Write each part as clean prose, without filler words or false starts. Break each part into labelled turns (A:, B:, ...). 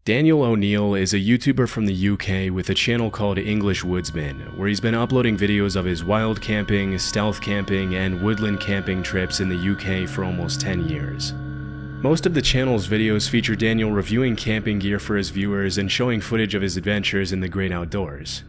A: Daniel O'Neill is a YouTuber from the UK with a channel called English Woodsman, where he's been uploading videos of his wild camping, stealth camping, and woodland camping trips in the UK for almost 10 years. Most of the channel's videos feature Daniel reviewing camping gear for his viewers and showing footage of his adventures in the great outdoors.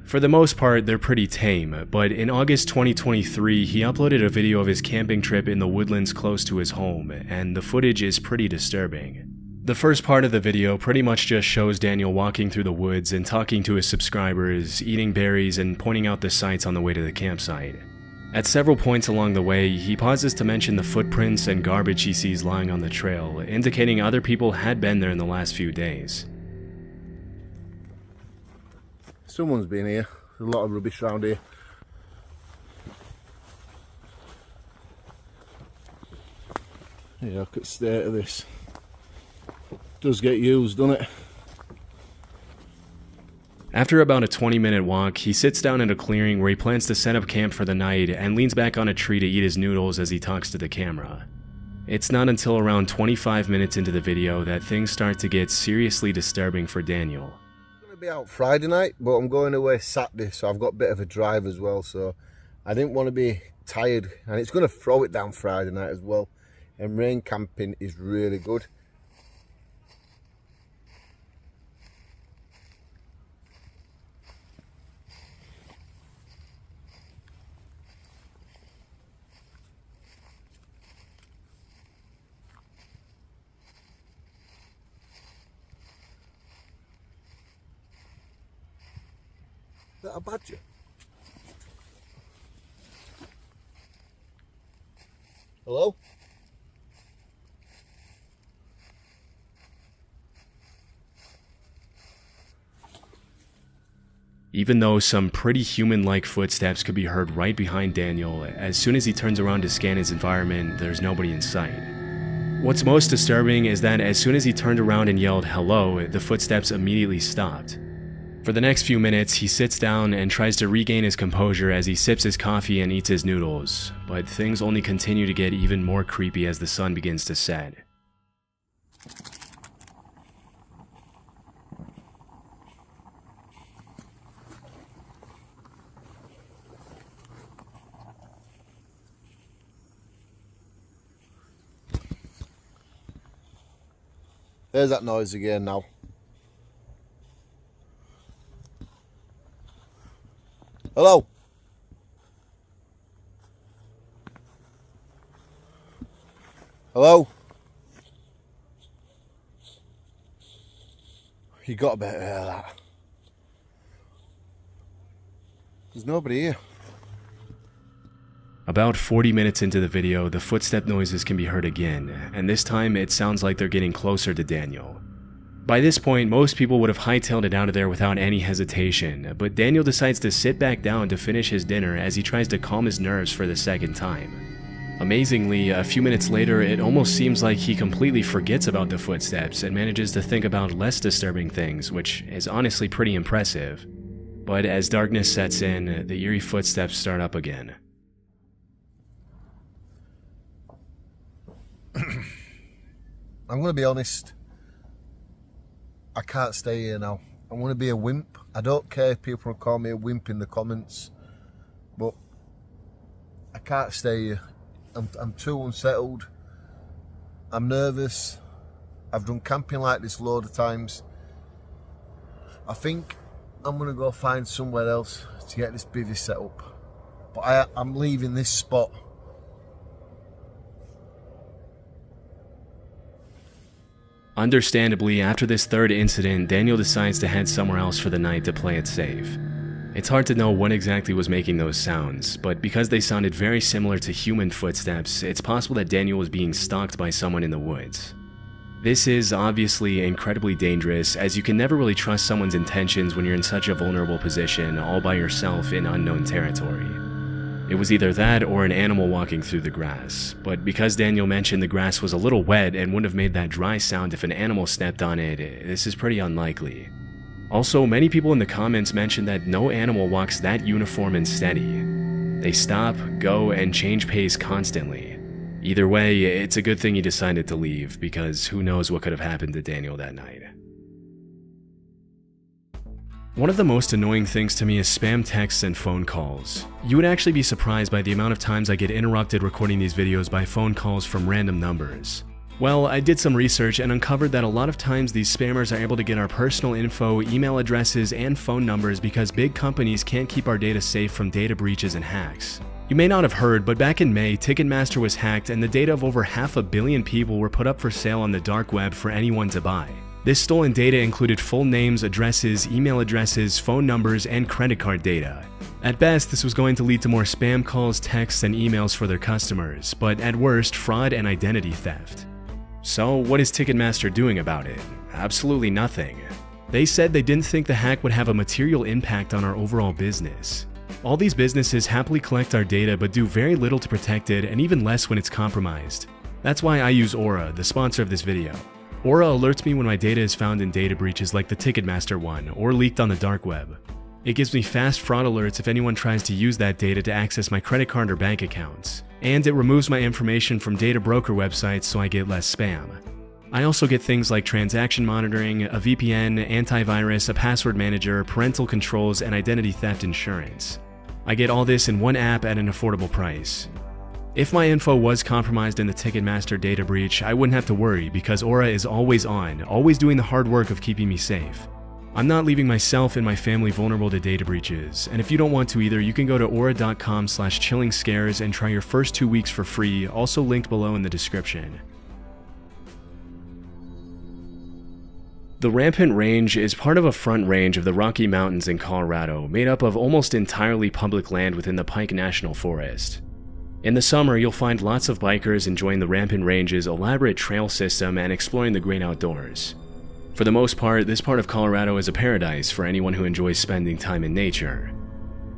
A: For the most part, they're pretty tame, but in August 2023, he uploaded a video of his camping trip in the woodlands close to his home, and the footage is pretty disturbing. The first part of the video pretty much just shows Daniel walking through the woods and talking to his subscribers, eating berries, and pointing out the sights on the way to the campsite. At several points along the way, he pauses to mention the footprints and garbage he sees lying on the trail, indicating other people had been there in the last few days.
B: Someone's been here. There's a lot of rubbish around here. Yeah, look at the state of this. Does get used, doesn't it?
A: After about a 20-minute walk, he sits down in a clearing where he plans to set up camp for the night and leans back on a tree to eat his noodles as he talks to the camera. It's not until around 25 minutes into the video that things start to get seriously disturbing for Daniel.
B: I'm going to be out Friday night, but I'm going away Saturday, so I've got a bit of a drive as well, so I didn't want to be tired, and it's going to throw it down Friday night as well, and rain camping is really good. Is that a badger? Hello?
A: Even though some pretty human-like footsteps could be heard right behind Daniel, as soon as he turns around to scan his environment, there's nobody in sight. What's most disturbing is that as soon as he turned around and yelled hello, the footsteps immediately stopped. For the next few minutes, he sits down and tries to regain his composure as he sips his coffee and eats his noodles, but things only continue to get even more creepy as the sun begins to set.
B: There's that noise again now. Hello? Hello? You got to better hear that. There's nobody here.
A: About 40 minutes into the video, the footstep noises can be heard again, and this time it sounds like they're getting closer to Daniel. By this point, most people would have hightailed it out of there without any hesitation, but Daniel decides to sit back down to finish his dinner as he tries to calm his nerves for the second time. Amazingly, a few minutes later, it almost seems like he completely forgets about the footsteps and manages to think about less disturbing things, which is honestly pretty impressive. But as darkness sets in, the eerie footsteps start up again.
B: I'm going to be honest. I can't stay here now. I want to be a wimp. I don't care if people call me a wimp in the comments, but I can't stay here. I'm too unsettled. I'm nervous. I've done camping like this loads of times. I think I'm going to go find somewhere else to get this bivvy set up. But I'm leaving this spot.
A: Understandably, after this third incident, Daniel decides to head somewhere else for the night to play it safe. It's hard to know what exactly was making those sounds, but because they sounded very similar to human footsteps, it's possible that Daniel was being stalked by someone in the woods. This is obviously incredibly dangerous, as you can never really trust someone's intentions when you're in such a vulnerable position all by yourself in unknown territory. It was either that or an animal walking through the grass, but because Daniel mentioned the grass was a little wet and wouldn't have made that dry sound if an animal stepped on it, this is pretty unlikely. Also, many people in the comments mentioned that no animal walks that uniform and steady. They stop, go, and change pace constantly. Either way, it's a good thing he decided to leave, because who knows what could have happened to Daniel that night. One of the most annoying things to me is spam texts and phone calls. You would actually be surprised by the amount of times I get interrupted recording these videos by phone calls from random numbers. Well, I did some research and uncovered that a lot of times these spammers are able to get our personal info, email addresses, and phone numbers because big companies can't keep our data safe from data breaches and hacks. You may not have heard, but back in May, Ticketmaster was hacked and the data of over 500 million people were put up for sale on the dark web for anyone to buy. This stolen data included full names, addresses, email addresses, phone numbers, and credit card data. At best, this was going to lead to more spam calls, texts, and emails for their customers, but at worst, fraud and identity theft. So, what is Ticketmaster doing about it? Absolutely nothing. They said they didn't think the hack would have a material impact on our overall business. All these businesses happily collect our data but do very little to protect it, and even less when it's compromised. That's why I use Aura, the sponsor of this video. Aura alerts me when my data is found in data breaches like the Ticketmaster one, or leaked on the dark web. It gives me fast fraud alerts if anyone tries to use that data to access my credit card or bank accounts. And it removes my information from data broker websites so I get less spam. I also get things like transaction monitoring, a VPN, antivirus, a password manager, parental controls, and identity theft insurance. I get all this in one app at an affordable price. If my info was compromised in the Ticketmaster data breach, I wouldn't have to worry because Aura is always on, always doing the hard work of keeping me safe. I'm not leaving myself and my family vulnerable to data breaches, and if you don't want to either, you can go to aura.com/chillingscares and try your first 2 weeks for free, also linked below in the description. The Rampant Range is part of a front range of the Rocky Mountains in Colorado, made up of almost entirely public land within the Pike National Forest. In the summer, you'll find lots of bikers enjoying the Rampant Range's elaborate trail system and exploring the great outdoors. For the most part, this part of Colorado is a paradise for anyone who enjoys spending time in nature.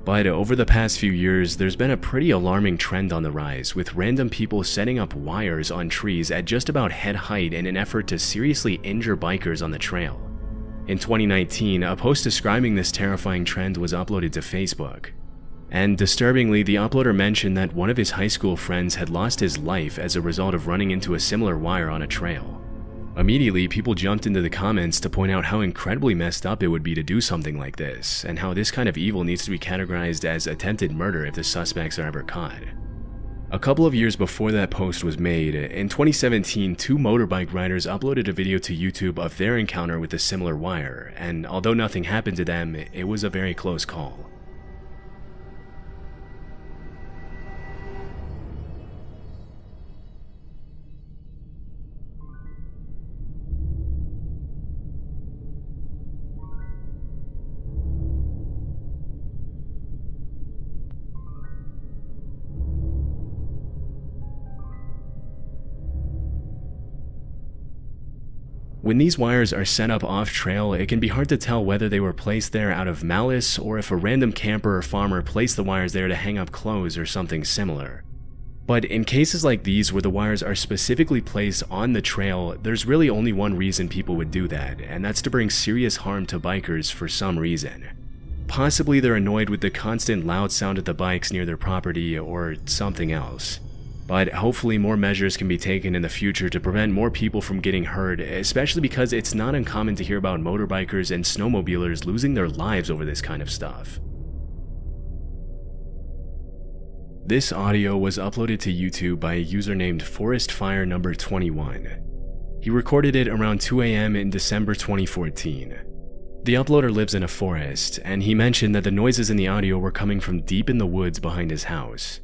A: But over the past few years, there's been a pretty alarming trend on the rise, with random people setting up wires on trees at just about head height in an effort to seriously injure bikers on the trail. In 2019, a post describing this terrifying trend was uploaded to Facebook. And disturbingly, the uploader mentioned that one of his high school friends had lost his life as a result of running into a similar wire on a trail. Immediately, people jumped into the comments to point out how incredibly messed up it would be to do something like this, and how this kind of evil needs to be categorized as attempted murder if the suspects are ever caught. A couple of years before that post was made, in 2017, 2 motorbike riders uploaded a video to YouTube of their encounter with a similar wire, and although nothing happened to them, it was a very close call. When these wires are set up off-trail, it can be hard to tell whether they were placed there out of malice or if a random camper or farmer placed the wires there to hang up clothes or something similar. But in cases like these where the wires are specifically placed on the trail, there's really only one reason people would do that, and that's to bring serious harm to bikers for some reason. Possibly they're annoyed with the constant loud sound of the bikes near their property or something else. But hopefully more measures can be taken in the future to prevent more people from getting hurt, especially because it's not uncommon to hear about motorbikers and snowmobilers losing their lives over this kind of stuff. This audio was uploaded to YouTube by a user named ForestFire21. He recorded it around 2 AM in December 2014. The uploader lives in a forest, and he mentioned that the noises in the audio were coming from deep in the woods behind his house.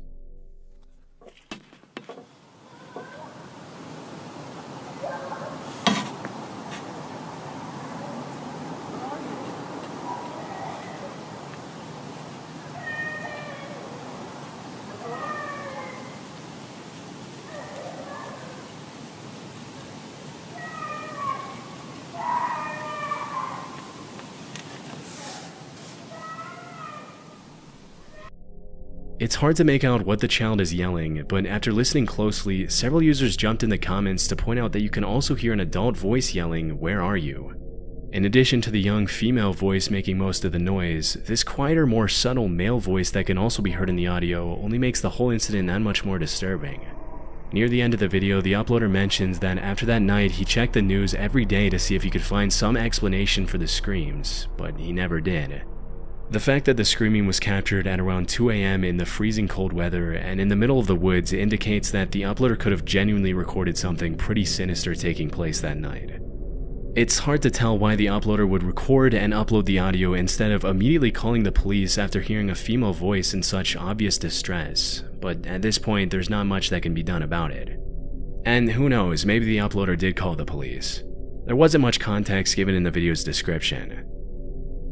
A: It's hard to make out what the child is yelling, but after listening closely, several users jumped in the comments to point out that you can also hear an adult voice yelling, "Where are you?" In addition to the young female voice making most of the noise, this quieter, more subtle male voice that can also be heard in the audio only makes the whole incident that much more disturbing. Near the end of the video, the uploader mentions that after that night, he checked the news every day to see if he could find some explanation for the screams, but he never did. The fact that the screaming was captured at around 2 a.m. in the freezing cold weather and in the middle of the woods indicates that the uploader could have genuinely recorded something pretty sinister taking place that night. It's hard to tell why the uploader would record and upload the audio instead of immediately calling the police after hearing a female voice in such obvious distress, but at this point there's not much that can be done about it. And who knows, maybe the uploader did call the police. There wasn't much context given in the video's description.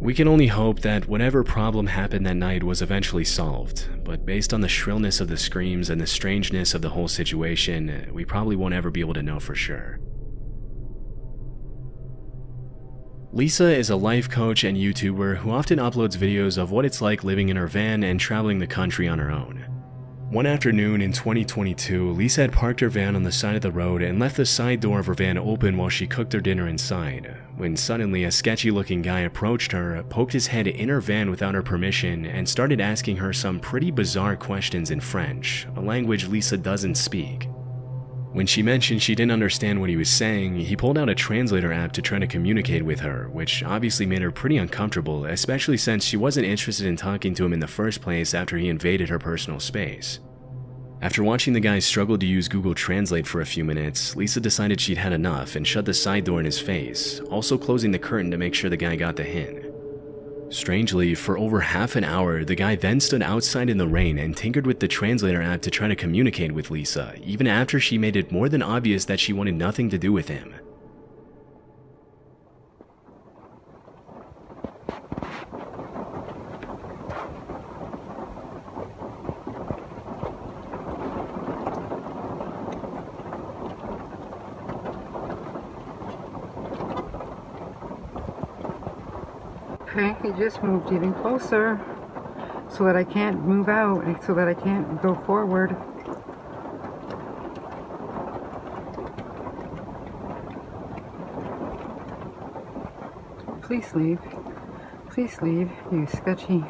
A: We can only hope that whatever problem happened that night was eventually solved, but based on the shrillness of the screams and the strangeness of the whole situation, we probably won't ever be able to know for sure. Lisa is a life coach and YouTuber who often uploads videos of what it's like living in her van and traveling the country on her own. One afternoon in 2022, Lisa had parked her van on the side of the road and left the side door of her van open while she cooked her dinner inside, when suddenly a sketchy-looking guy approached her, poked his head in her van without her permission, and started asking her some pretty bizarre questions in French, a language Lisa doesn't speak. When she mentioned she didn't understand what he was saying, he pulled out a translator app to try to communicate with her, which obviously made her pretty uncomfortable, especially since she wasn't interested in talking to him in the first place after he invaded her personal space. After watching the guy struggle to use Google Translate for a few minutes, Lisa decided she'd had enough and shut the side door in his face, also closing the curtain to make sure the guy got the hint. Strangely, for over half an hour, the guy then stood outside in the rain and tinkered with the translator app to try to communicate with Lisa, even after she made it more than obvious that she wanted nothing to do with him.
C: Okay, he just moved even closer so that I can't move out and so that I can't go forward. Please leave. Please leave, you sketchy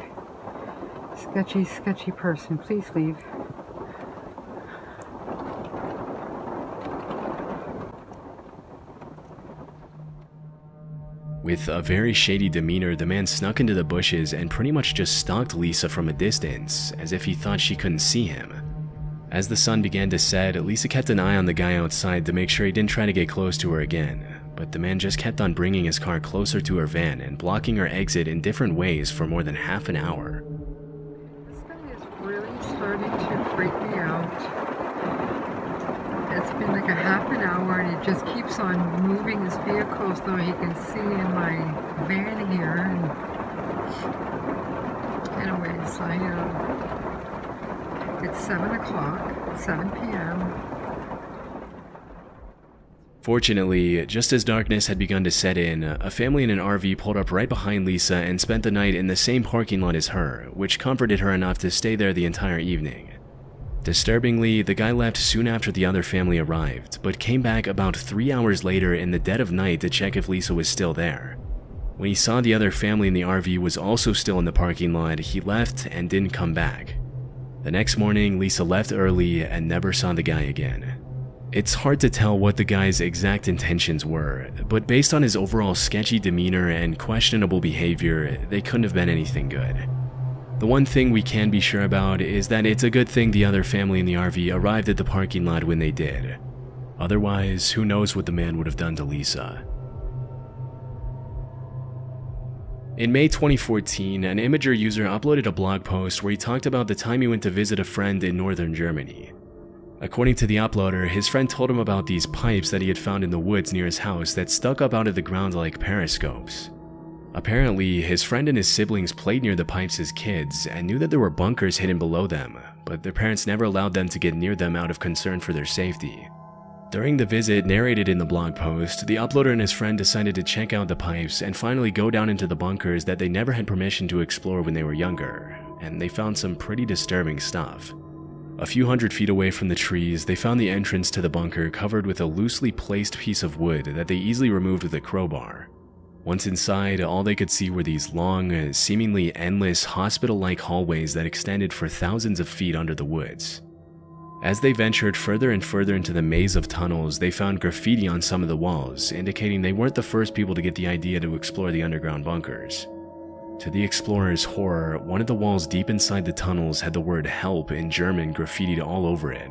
C: person. Please leave.
A: With a very shady demeanor, the man snuck into the bushes and pretty much just stalked Lisa from a distance, as if he thought she couldn't see him. As the sun began to set, Lisa kept an eye on the guy outside to make sure he didn't try to get close to her again, but the man just kept on bringing his car closer to her van and blocking her exit in different ways for more than half an hour.
C: This guy is really starting to freak me out. It's been like a half an hour and he just keeps on moving his vehicle so he can see in my van here. And anyways, it's 7 o'clock, 7 p.m.
A: Fortunately, just as darkness had begun to set in, a family in an RV pulled up right behind Lisa and spent the night in the same parking lot as her, which comforted her enough to stay there the entire evening. Disturbingly, the guy left soon after the other family arrived, but came back about 3 hours later in the dead of night to check if Lisa was still there. When he saw the other family in the RV was also still in the parking lot, he left and didn't come back. The next morning, Lisa left early and never saw the guy again. It's hard to tell what the guy's exact intentions were, but based on his overall sketchy demeanor and questionable behavior, they couldn't have been anything good. The one thing we can be sure about is that it's a good thing the other family in the RV arrived at the parking lot when they did. Otherwise, who knows what the man would have done to Lisa. In May 2014, an Imgur user uploaded a blog post where he talked about the time he went to visit a friend in northern Germany. According to the uploader, his friend told him about these pipes that he had found in the woods near his house that stuck up out of the ground like periscopes. Apparently, his friend and his siblings played near the pipes as kids and knew that there were bunkers hidden below them, but their parents never allowed them to get near them out of concern for their safety. During the visit narrated in the blog post, the uploader and his friend decided to check out the pipes and finally go down into the bunkers that they never had permission to explore when they were younger, and they found some pretty disturbing stuff. A few hundred feet away from the trees, they found the entrance to the bunker covered with a loosely placed piece of wood that they easily removed with a crowbar. Once inside, all they could see were these long, seemingly endless hospital-like hallways that extended for thousands of feet under the woods. As they ventured further and further into the maze of tunnels, they found graffiti on some of the walls, indicating they weren't the first people to get the idea to explore the underground bunkers. To the explorers' horror, one of the walls deep inside the tunnels had the word "help" in German graffitied all over it.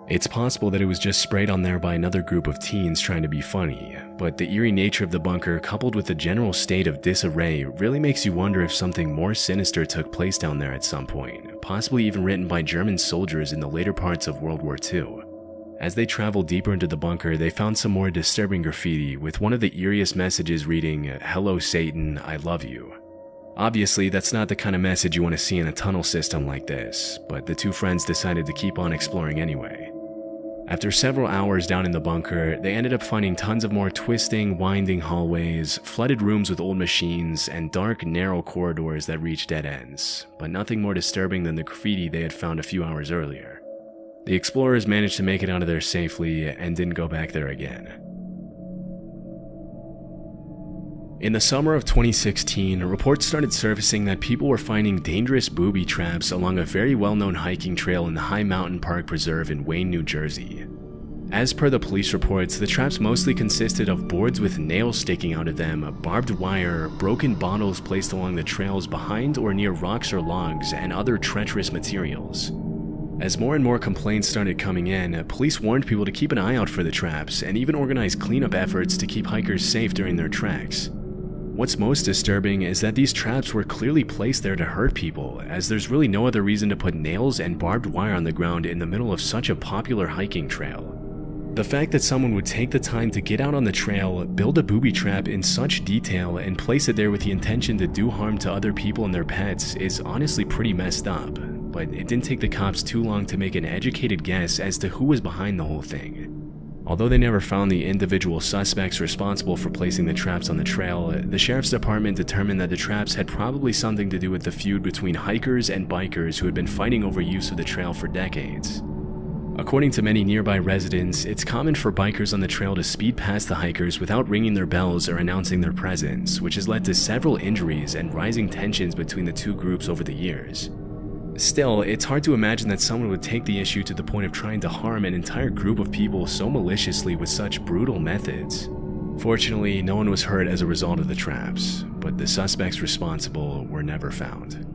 A: It's possible that it was just sprayed on there by another group of teens trying to be funny, but the eerie nature of the bunker coupled with the general state of disarray really makes you wonder if something more sinister took place down there at some point, possibly even written by German soldiers in the later parts of World War II. As they traveled deeper into the bunker, they found some more disturbing graffiti, with one of the eeriest messages reading, "Hello Satan, I love you." Obviously, that's not the kind of message you want to see in a tunnel system like this, but the two friends decided to keep on exploring anyway. After several hours down in the bunker, they ended up finding tons of more twisting, winding hallways, flooded rooms with old machines, and dark, narrow corridors that reached dead ends, but nothing more disturbing than the graffiti they had found a few hours earlier. The explorers managed to make it out of there safely and didn't go back there again. In the summer of 2016, reports started surfacing that people were finding dangerous booby traps along a very well-known hiking trail in the High Mountain Park Preserve in Wayne, New Jersey. As per the police reports, the traps mostly consisted of boards with nails sticking out of them, barbed wire, broken bottles placed along the trails behind or near rocks or logs, and other treacherous materials. As more and more complaints started coming in, police warned people to keep an eye out for the traps and even organized cleanup efforts to keep hikers safe during their treks. What's most disturbing is that these traps were clearly placed there to hurt people, as there's really no other reason to put nails and barbed wire on the ground in the middle of such a popular hiking trail. The fact that someone would take the time to get out on the trail, build a booby trap in such detail, and place it there with the intention to do harm to other people and their pets is honestly pretty messed up, but it didn't take the cops too long to make an educated guess as to who was behind the whole thing. Although they never found the individual suspects responsible for placing the traps on the trail, the sheriff's department determined that the traps had probably something to do with the feud between hikers and bikers who had been fighting over use of the trail for decades. According to many nearby residents, it's common for bikers on the trail to speed past the hikers without ringing their bells or announcing their presence, which has led to several injuries and rising tensions between the two groups over the years. Still, it's hard to imagine that someone would take the issue to the point of trying to harm an entire group of people so maliciously with such brutal methods. Fortunately, no one was hurt as a result of the traps, but the suspects responsible were never found.